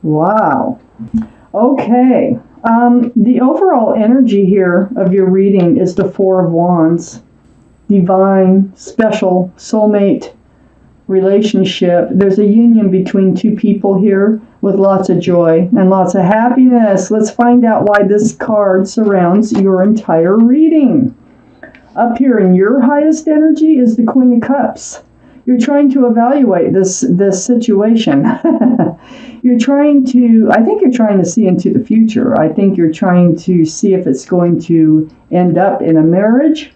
Wow. Okay. The overall energy here of your reading is the Four of Wands. Divine, special, soulmate relationship. There's a union between two people here with lots of joy and lots of happiness. Let's find out why this card surrounds your entire reading. Up here in your highest energy is the Queen of Cups. You're trying to evaluate this situation. I think you're trying to see into the future. I think you're trying to see if it's going to end up in a marriage,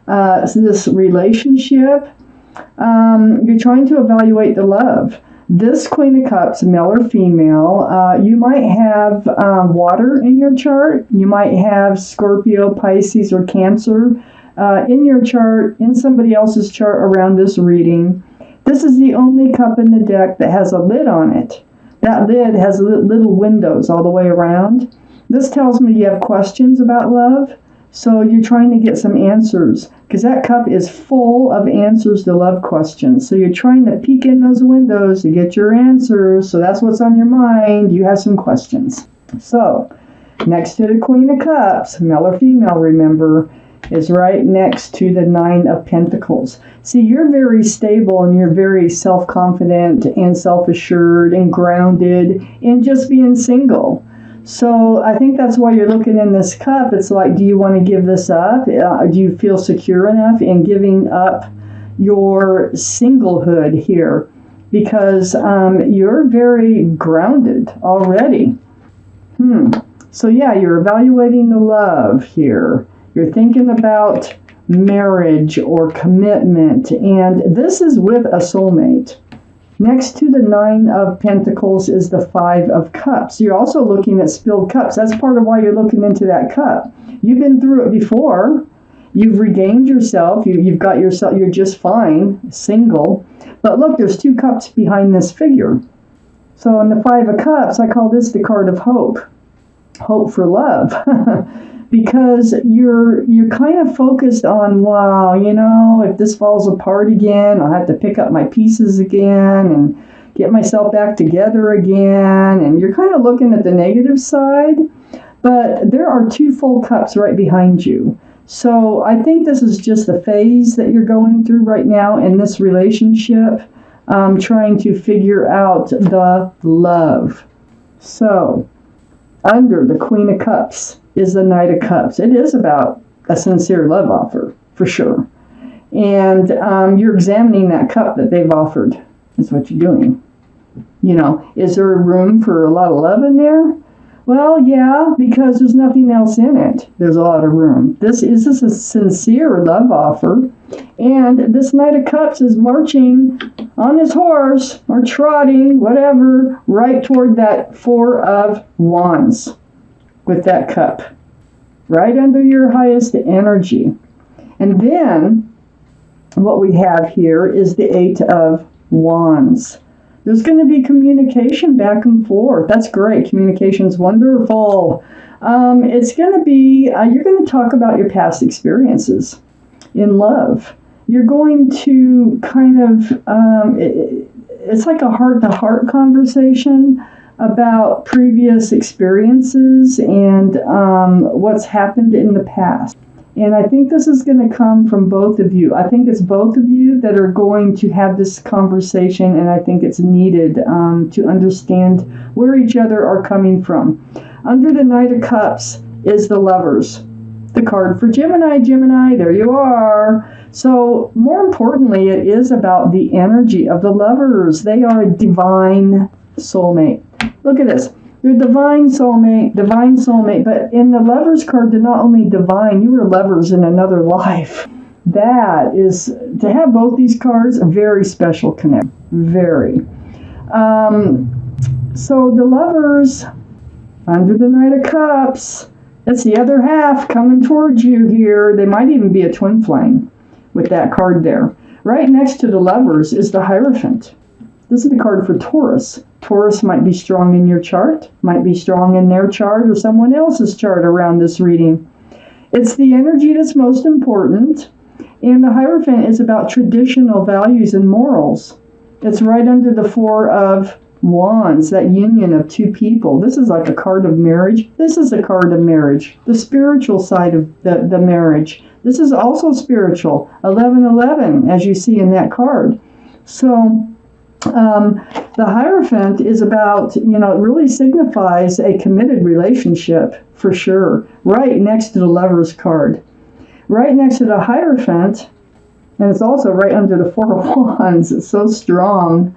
this relationship. You're trying to evaluate the love. This Queen of Cups, male or female, you might have water in your chart. You might have Scorpio, Pisces, or Cancer in your chart, in somebody else's chart around this reading. This is the only cup in the deck that has a lid on it. That lid has little windows all the way around. This tells me you have questions about love, so you're trying to get some answers, because that cup is full of answers to love questions. So you're trying to peek in those windows to get your answers, so that's what's on your mind. You have some questions. So, next to the Queen of Cups, male or female, remember, is right next to the Nine of Pentacles. See, you're very stable and you're very self-confident and self-assured and grounded in just being single. So I think that's why you're looking in this cup. It's like, do you want to give this up? Do you feel secure enough in giving up your singlehood here? Because you're very grounded already. So yeah, you're evaluating the love here. You're thinking about marriage or commitment, and this is with a soulmate. Next to the Nine of Pentacles is the Five of Cups. You're also looking at spilled cups. That's part of why you're looking into that cup. You've been through it before. You've regained yourself. You've got yourself. You're just fine, single. But look, there's two cups behind this figure. So in the Five of Cups, I call this the card of hope. Hope for love. Because you're kind of focused on, wow, if this falls apart again, I'll have to pick up my pieces again and get myself back together again. And you're kind of looking at the negative side, but there are two full cups right behind you. So I think this is just a phase that you're going through right now in this relationship, trying to figure out the love. So under the Queen of Cups is the Knight of Cups. It is about a sincere love offer, for sure. And you're examining that cup that they've offered, is what you're doing. Is there room for a lot of love in there? Well, yeah, because there's nothing else in it. There's a lot of room. This is a sincere love offer. And this Knight of Cups is marching on his horse, or trotting, whatever, right toward that Four of Wands with that cup, right under your highest energy. And then what we have here is the Eight of Wands. There's going to be communication back and forth. That's great. Communication's wonderful. It's going to be, you're going to talk about your past experiences in love. You're going to kind of, it's like a heart-to-heart conversation about previous experiences and what's happened in the past. And I think this is going to come from both of you. I think it's both of you that are going to have this conversation, and I think it's needed to understand where each other are coming from. Under the Knight of Cups is the Lovers. The card for Gemini. Gemini, there you are. So more importantly, it is about the energy of the lovers. They are a divine soulmate. Look at this. They're divine soulmate, but in the Lovers card, they're not only divine, you were lovers in another life. That is, to have both these cards, a very special connection. Very. So the Lovers, under the Knight of Cups, that's the other half coming towards you here. They might even be a twin flame with that card there. Right next to the Lovers is the Hierophant. This is the card for Taurus. Taurus might be strong in your chart, might be strong in their chart or someone else's chart around this reading. It's the energy that's most important, and the Hierophant is about traditional values and morals. It's right under the Four of Wands, that union of two people. This is like a card of marriage. This is a card of marriage. The spiritual side of the marriage. This is also spiritual. 1111, as you see in that card. So the Hierophant is about, it really signifies a committed relationship for sure, right next to the Lover's card. Right next to the Hierophant, and it's also right under the Four of Wands. It's so strong.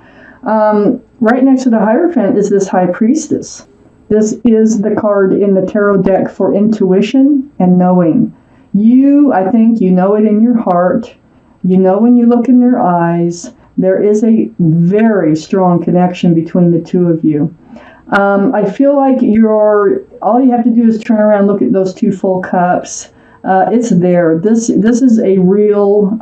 Right next to the Hierophant is this High Priestess. This is the card in the tarot deck for intuition and knowing. I think you know it in your heart. You know when you look in their eyes. There is a very strong connection between the two of you. I feel like all you have to do is turn around, look at those two full cups. It's there. This is a real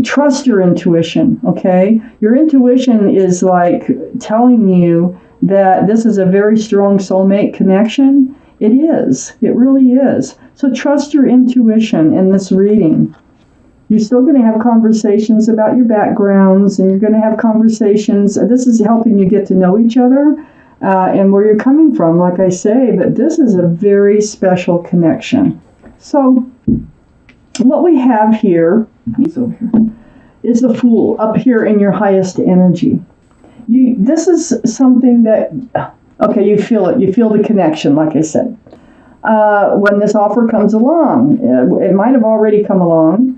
trust your intuition, okay? Your intuition is like telling you that this is a very strong soulmate connection. It is. It really is. So trust your intuition in this reading. You're still going to have conversations about your backgrounds, and you're going to have conversations. This is helping you get to know each other and where you're coming from, like I say, but this is a very special connection. So what we have here, he's over here, is the Fool up here in your highest energy. This is something that, okay, you feel it. You feel the connection, like I said. When this offer comes along, it might have already come along.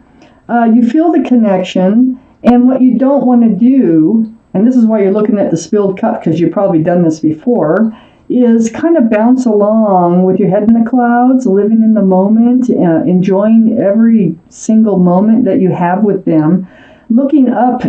You feel the connection, and what you don't want to do, and this is why you're looking at the spilled cup, because you've probably done this before, is kind of bounce along with your head in the clouds, living in the moment, enjoying every single moment that you have with them, looking up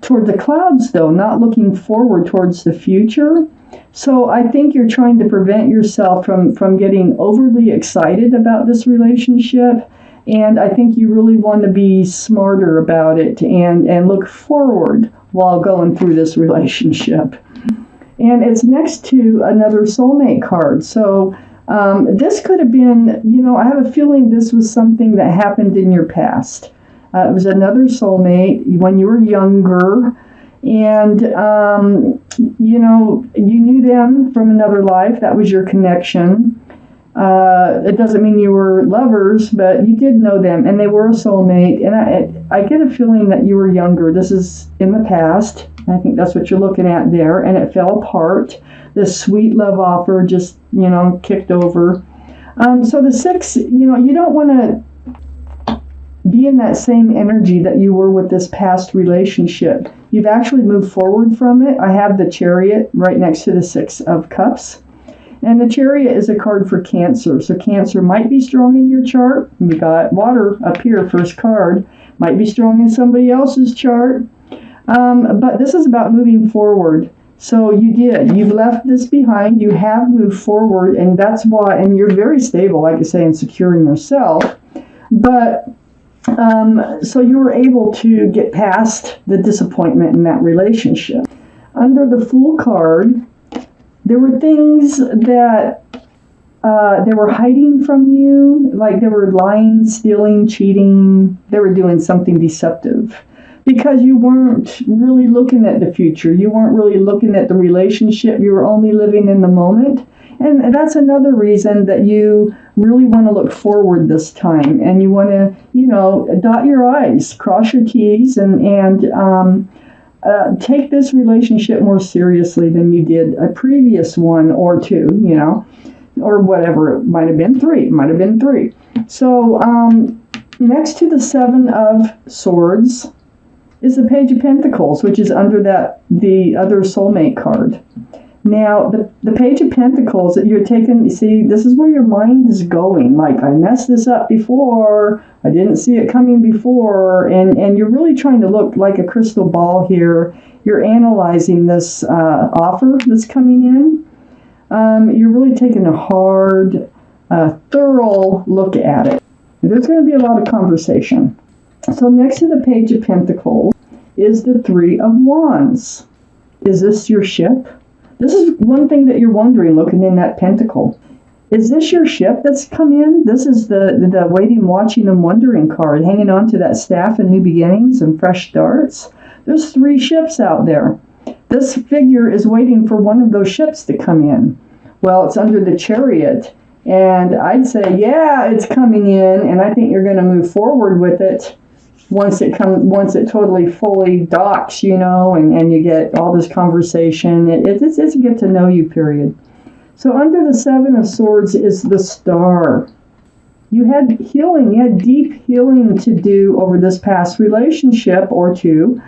toward the clouds, though, not looking forward towards the future. So I think you're trying to prevent yourself from getting overly excited about this relationship. And I think you really want to be smarter about it and look forward while going through this relationship. And it's next to another soulmate card. So this could have been, I have a feeling this was something that happened in your past. It was another soulmate when you were younger. And, you knew them from another life. That was your connection. It doesn't mean you were lovers, but you did know them, and they were a soulmate. And I get a feeling that you were younger. This is in the past. I think that's what you're looking at there, and it fell apart. This sweet love offer just, kicked over. So the 6, you don't want to be in that same energy that you were with this past relationship. You've actually moved forward from it. I have the Chariot right next to the 6 of Cups. And the Chariot is a card for Cancer. So Cancer might be strong in your chart. You got water up here, first card. Might be strong in somebody else's chart. But this is about moving forward. So you've left this behind. You have moved forward, and that's why, and you're very stable, like I say, and secure in yourself. But so you were able to get past the disappointment in that relationship. Under the Fool card, there were things that they were hiding from you, like they were lying, stealing, cheating. They were doing something deceptive because you weren't really looking at the future. You weren't really looking at the relationship. You were only living in the moment. And that's another reason that you really want to look forward this time. And you want to, dot your I's, cross your T's, and take this relationship more seriously than you did a previous one or two, or whatever. It might have been 3. So next to the 7 of Swords is the Page of Pentacles, which is under the other soulmate card. Now, the Page of Pentacles that you're taking, see, this is where your mind is going. Like, I messed this up before, I didn't see it coming before, and you're really trying to look like a crystal ball here. You're analyzing this offer that's coming in. You're really taking a hard, thorough look at it. There's going to be a lot of conversation. So next to the Page of Pentacles is the 3 of Wands. Is this your ship? This is one thing that you're wondering looking in that pentacle. Is this your ship that's come in? This is the waiting, watching, and wondering card, hanging on to that staff and new beginnings and fresh starts. There's 3 ships out there. this figure is waiting for one of those ships to come in. Well, it's under the Chariot, and I'd say, yeah, it's coming in, and I think you're going to move forward with it once it totally fully docks, and you get all this conversation. It's a get to know you period. So under the Seven of Swords is the Star. You had healing, you had deep healing to do over this past relationship or two.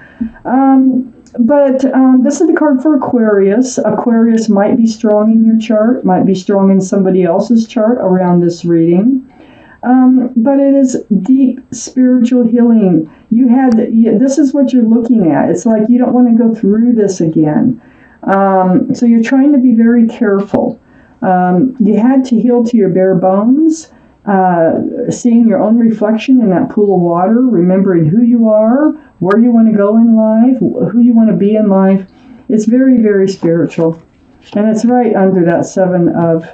But this is the card for Aquarius. Aquarius might be strong in your chart, might be strong in somebody else's chart around this reading. But it is deep spiritual healing. This is what you're looking at. It's like you don't want to go through this again. So you're trying to be very careful. You had to heal to your bare bones. Seeing your own reflection in that pool of water, remembering who you are, where you want to go in life, who you want to be in life. It's very, very spiritual. And it's right under that Seven of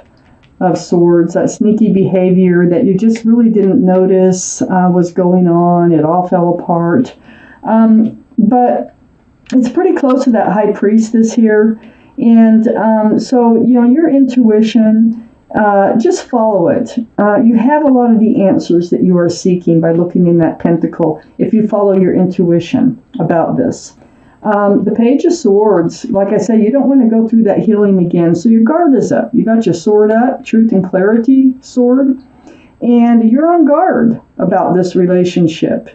Swords, that sneaky behavior that you just really didn't notice was going on. It all fell apart. But it's pretty close to that High Priestess here. And so, your intuition, just follow it. You have a lot of the answers that you are seeking by looking in that pentacle if you follow your intuition about this. The Page of Swords, like I said, you don't want to go through that healing again, so your guard is up. You got your sword up, Truth and Clarity sword, and you're on guard about this relationship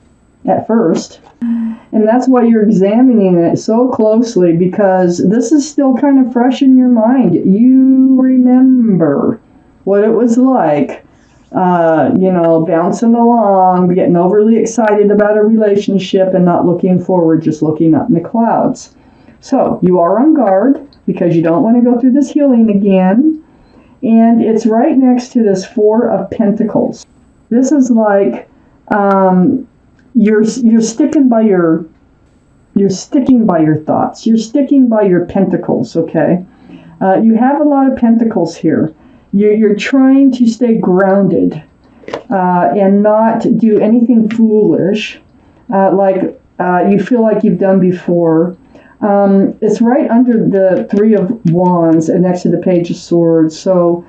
at first. And that's why you're examining it so closely, because this is still kind of fresh in your mind. You remember what it was like, bouncing along, getting overly excited about a relationship and not looking forward, just looking up in the clouds. So you are on guard because you don't want to go through this healing again. And it's right next to this Four of Pentacles. This is like you're sticking by your thoughts. You're sticking by your pentacles, okay? You have a lot of pentacles here. You're trying to stay grounded and not do anything foolish like you feel like you've done before. It's right under the Three of Wands and next to the Page of Swords. So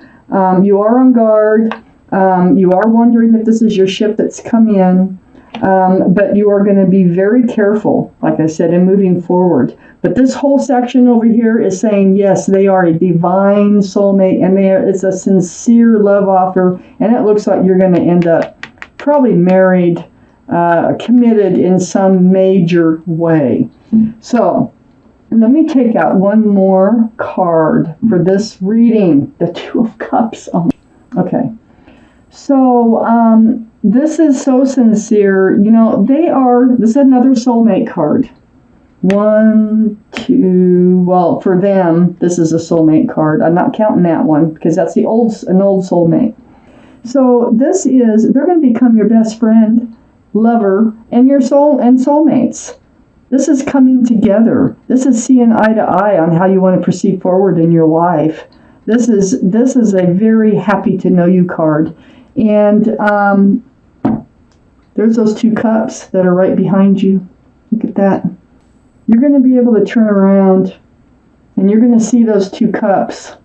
you are on guard. You are wondering if this is your ship that's come in. But you are going to be very careful, like I said, in moving forward. But this whole section over here is saying, yes, they are a divine soulmate, and it's a sincere love offer, and it looks like you're going to end up probably married, committed in some major way. So let me take out one more card for this reading, the Two of Cups. Oh, okay. So this is so sincere. This is another soulmate card. 1, 2, well, for them, this is a soulmate card. I'm not counting that one because that's an old soulmate. So they're going to become your best friend, lover, and your soulmates. This is coming together. This is seeing eye to eye on how you want to proceed forward in your life. This is a very happy to know you card. And there's those 2 cups that are right behind you. Look at that. You're going to be able to turn around and you're going to see those 2 cups